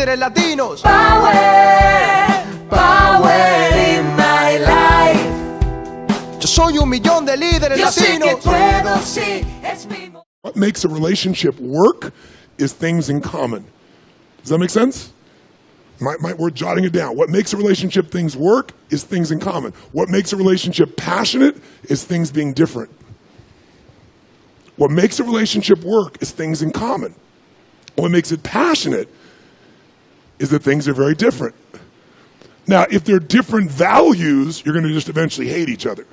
líderes latinos. Power, power in my life. Yo soy 1 millón de líderes Yo sé latinos. que puedo, sí, es mi What makes a relationship work is things in common. Does that make sense? We're jotting it down. What makes a relationship things work is things in common. What makes a relationship passionate is things being different. What makes a relationship work is things in common. What makes it passionate is that things are very different. Now, if they're different values, you're going to just eventually hate each other.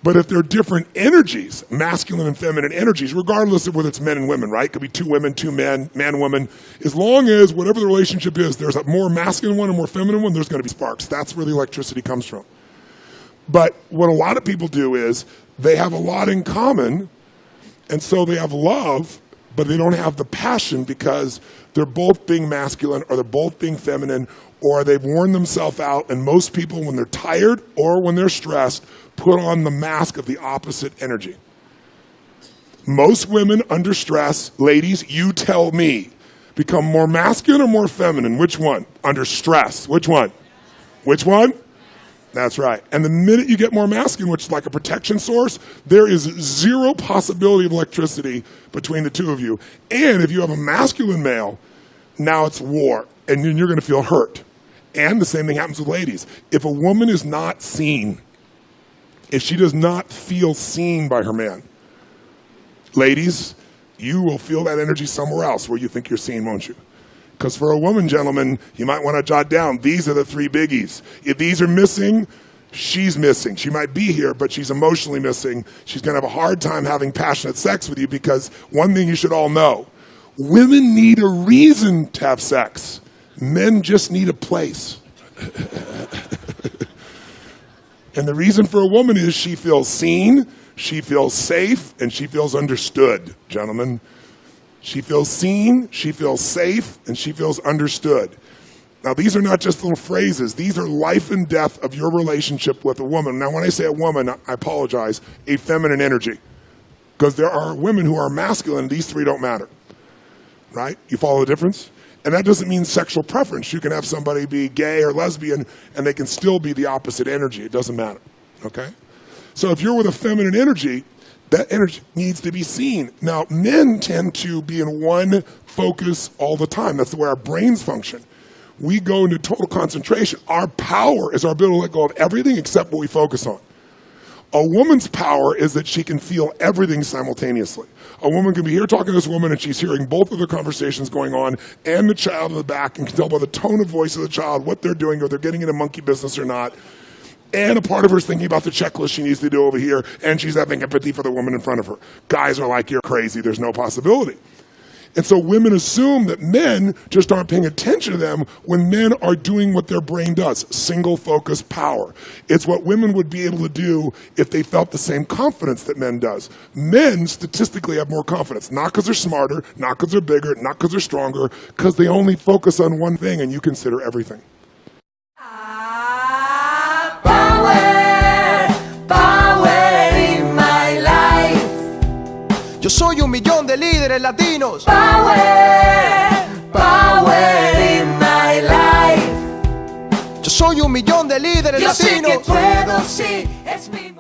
But if they're different energies, masculine and feminine energies, regardless of whether it's men and women, right? It could be 2 women, 2 men, man, woman. As long as whatever the relationship is, there's a more masculine one and more feminine one, there's going to be sparks. That's where the electricity comes from. But what a lot of people do is they have a lot in common, and so they have love, but they don't have the passion because they're both being masculine or they're both being feminine, or they've worn themselves out. And most people, when they're tired or when they're stressed, put on the mask of the opposite energy. Most women under stress, ladies, you tell me, become more masculine or more feminine? Which one? Under stress. Which one? Which one? That's right. And the minute you get more masculine, which is like a protection source, there is 0 possibility of electricity between the 2 of you. And if you have a masculine male, now it's war, and then you're going to feel hurt. And the same thing happens with ladies. If a woman is not seen, if she does not feel seen by her man, ladies, you will feel that energy somewhere else where you think you're seen, won't you? Because for a woman, gentlemen, you might want to jot down, these are the 3 biggies. If these are missing, she's missing. She might be here, but she's emotionally missing. She's going to have a hard time having passionate sex with you, because one thing you should all know, women need a reason to have sex. Men just need a place. And the reason for a woman is she feels seen, she feels safe, and she feels understood, gentlemen. She feels seen, she feels safe, and she feels understood. Now, these are not just little phrases. These are life and death of your relationship with a woman. Now, when I say a woman, I apologize, a feminine energy. Because there are women who are masculine, these 3 don't matter. Right? You follow the difference? And that doesn't mean sexual preference. You can have somebody be gay or lesbian, and they can still be the opposite energy. It doesn't matter. Okay? So if you're with a feminine energy, that energy needs to be seen. Now, men tend to be in one focus all the time. That's the way our brains function. We go into total concentration. Our power is our ability to let go of everything except what we focus on. A woman's power is that she can feel everything simultaneously. A woman can be here talking to this woman, and she's hearing both of their conversations going on and the child in the back, and can tell by the tone of voice of the child what they're doing, or they're getting into monkey business or not. And a part of her is thinking about the checklist she needs to do over here, and she's having empathy for the woman in front of her. Guys are like, you're crazy, there's no possibility. And so women assume that men just aren't paying attention to them when men are doing what their brain does, single focus power. It's what women would be able to do if they felt the same confidence that men does. Men statistically have more confidence, not because they're smarter, not because they're bigger, not because they're stronger, because they only focus on one thing and you consider everything. Yo soy 1 millón de líderes latinos. Power, power in my life. Yo soy 1 millón de líderes Yo sé latinos. que puedo, sí, es mi